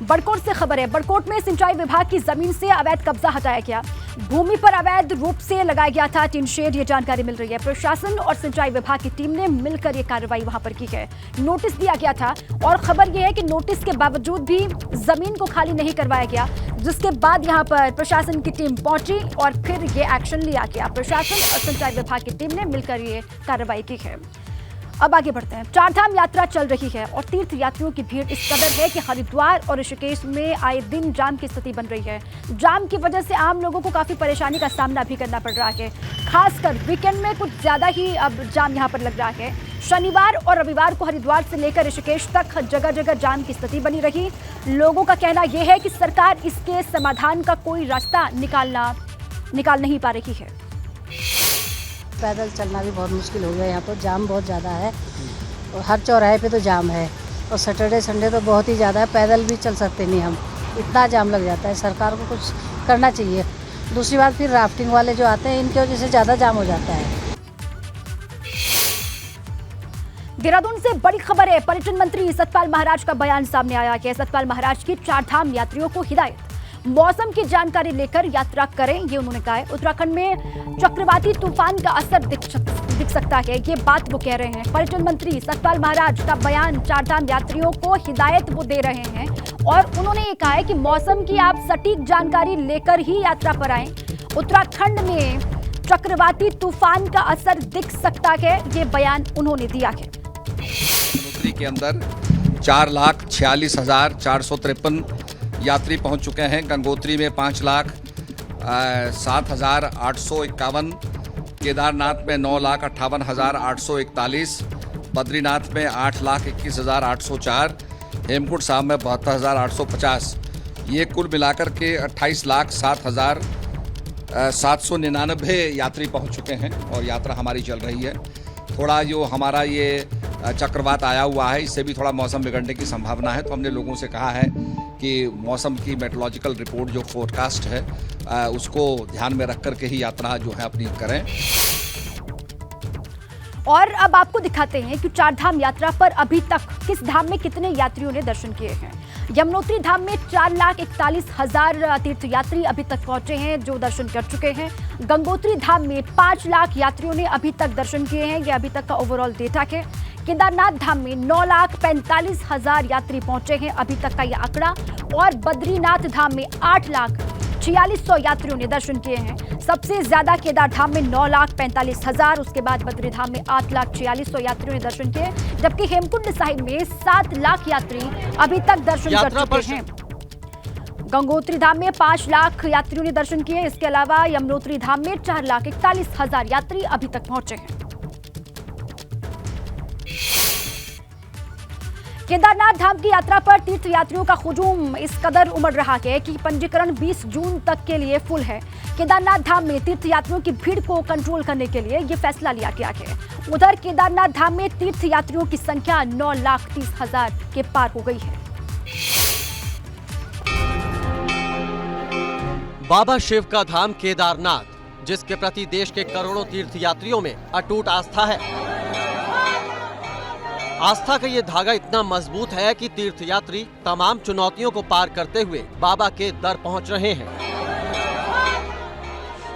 बड़कोट से खबर है। बड़कोट में सिंचाई विभाग की जमीन से अवैध कब्जा हटाया गया। भूमि पर अवैध रूप से लगाया गया था टिन शेड, ये जानकारी मिल रही है। प्रशासन और सिंचाई विभाग की टीम ने मिलकर ये कार्रवाई वहां पर की है। नोटिस दिया गया था और खबर यह है कि नोटिस के बावजूद भी जमीन को खाली नहीं करवाया गया, जिसके बाद यहां पर प्रशासन की टीम पहुंची और फिर ये एक्शन लिया गया। प्रशासन और सिंचाई विभाग की टीम ने मिलकर ये कार्रवाई की है। अब आगे बढ़ते हैं। चारधाम यात्रा चल रही है और तीर्थ यात्रियों की भीड़ इस कदर है कि हरिद्वार और ऋषिकेश में आए दिन जाम की स्थिति बन रही है। जाम की वजह से आम लोगों को काफी परेशानी का सामना भी करना पड़ रहा है। खासकर वीकेंड में कुछ ज्यादा ही अब जाम यहां पर लग रहा है। शनिवार और रविवार को हरिद्वार से लेकर ऋषिकेश तक जगह जगह जाम की स्थिति बनी रही। लोगों का कहना यह है कि सरकार इसके समाधान का कोई रास्ता निकाल नहीं पा रही है। पैदल चलना भी बहुत मुश्किल हो गया, यहाँ पर जाम बहुत ज़्यादा है और हर चौराहे पे तो जाम है और सैटरडे संडे तो बहुत ही ज़्यादा है। पैदल भी चल सकते नहीं हम, इतना जाम लग जाता है। सरकार को कुछ करना चाहिए। दूसरी बात फिर राफ्टिंग वाले जो आते हैं इनकी वजह से ज़्यादा जाम हो जाता है। देहरादून से बड़ी खबर है। पर्यटन मंत्री सतपाल महाराज का बयान सामने आया है। सतपाल महाराज की चारधाम यात्रियों को हिदायत, मौसम की जानकारी लेकर यात्रा करें, ये उन्होंने कहा है। उत्तराखंड में चक्रवाती तूफान का असर दिख सकता है, ये बात वो कह रहे हैं। पर्यटन मंत्री सतपाल महाराज का बयान, चारधाम यात्रियों को हिदायत वो दे रहे हैं और उन्होंने ये कहा है कि मौसम की आप सटीक जानकारी लेकर ही यात्रा पर आएं। उत्तराखंड में चक्रवाती तूफान का असर दिख सकता है, ये बयान उन्होंने दिया है। के अंदर 4,46,453 यात्री पहुंच चुके हैं। गंगोत्री में 5,07,851, केदारनाथ में 9,58,841, बद्रीनाथ में 8,21,804, हेमकुंड साहब में 72,850। ये कुल मिलाकर के 28,07,799 यात्री पहुंच चुके हैं और यात्रा हमारी चल रही है। थोड़ा जो हमारा ये चक्रवात आया हुआ है, इससे भी थोड़ा मौसम बिगड़ने की संभावना है, तो हमने लोगों से कहा है कि मौसम की मेट्रोलॉजिकल रिपोर्ट जो फोरकास्ट है उसको ध्यान में रख कर के ही यात्रा जो है अपनी करें। और अब आपको दिखाते हैं कि चारधाम यात्रा पर अभी तक किस धाम में कितने यात्रियों ने दर्शन किए हैं। यमुनोत्री धाम में 4,41,000 तीर्थयात्री अभी तक पहुंचे हैं, जो दर्शन कर चुके हैं। गंगोत्री धाम में 5 लाख यात्रियों ने अभी तक दर्शन किए हैं, ये अभी तक का ओवरऑल डेटा है। केदारनाथ धाम में 9,45,000 यात्री पहुंचे हैं, अभी तक का यह आंकड़ा। और बद्रीनाथ धाम में 8,46,000 यात्रियों ने दर्शन किए हैं। सबसे ज्यादा केदार धाम में 9,45,000, उसके बाद बद्री धाम में 8,46,000 यात्रियों ने दर्शन किए, जबकि हेमकुंड साहिब में 7 लाख यात्री अभी तक दर्शन कर चुके हैं। गंगोत्री धाम में 5 लाख यात्रियों ने दर्शन किए। इसके अलावा यमुनोत्री धाम में 4,41,000 यात्री अभी तक पहुंचे हैं। केदारनाथ धाम की यात्रा पर तीर्थयात्रियों का हुजूम इस कदर उमड़ रहा है कि पंजीकरण 20 जून तक के लिए फुल है। केदारनाथ धाम में तीर्थयात्रियों की भीड़ को कंट्रोल करने के लिए यह फैसला लिया गया है। उधर केदारनाथ धाम में तीर्थयात्रियों की संख्या 9,30,000 के पार हो गई है। बाबा शिव का धाम केदारनाथ, जिसके प्रति देश के करोड़ों तीर्थयात्रियों में अटूट आस्था है। आस्था का ये धागा इतना मजबूत है कि तीर्थयात्री तमाम चुनौतियों को पार करते हुए बाबा के दर पहुंच रहे हैं।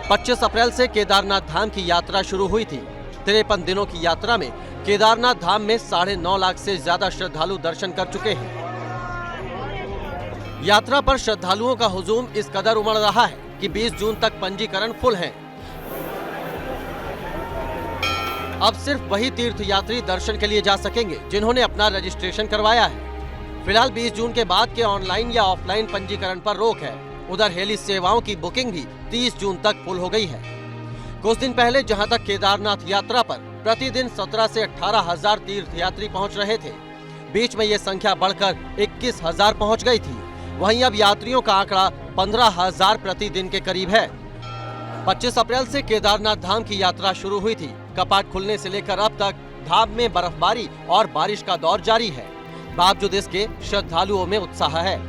25 अप्रैल से केदारनाथ धाम की यात्रा शुरू हुई थी। 53 दिनों की यात्रा में केदारनाथ धाम में 9.5 लाख से ज्यादा श्रद्धालु दर्शन कर चुके हैं। यात्रा पर श्रद्धालुओं का हुजूम इस कदर उमड़ रहा है कि 20 जून तक पंजीकरण फुल है। अब सिर्फ वही तीर्थयात्री दर्शन के लिए जा सकेंगे जिन्होंने अपना रजिस्ट्रेशन करवाया है। फिलहाल 20 जून के बाद के ऑनलाइन या ऑफलाइन पंजीकरण पर रोक है। उधर हेली सेवाओं की बुकिंग भी 30 जून तक फुल हो गई है। कुछ दिन पहले जहां तक केदारनाथ यात्रा पर प्रतिदिन 17 से 18,000 तीर्थयात्री पहुंच रहे थे, बीच में ये संख्या बढ़कर 21,000 पहुंच गई थी। वहीं अब यात्रियों का आंकड़ा 15,000 प्रतिदिन के करीब है। 25 अप्रैल से केदारनाथ धाम की यात्रा शुरू हुई थी। कपाट खुलने से लेकर अब तक धाम में बर्फबारी और बारिश का दौर जारी है। बावजूद इसके श्रद्धालुओं में उत्साह है।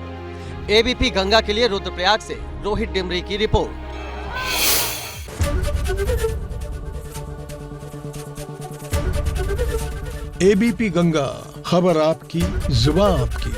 एबीपी गंगा के लिए रुद्रप्रयाग से रोहित डिमरी की रिपोर्ट। एबीपी गंगा, खबर आपकी, जुबान आपकी।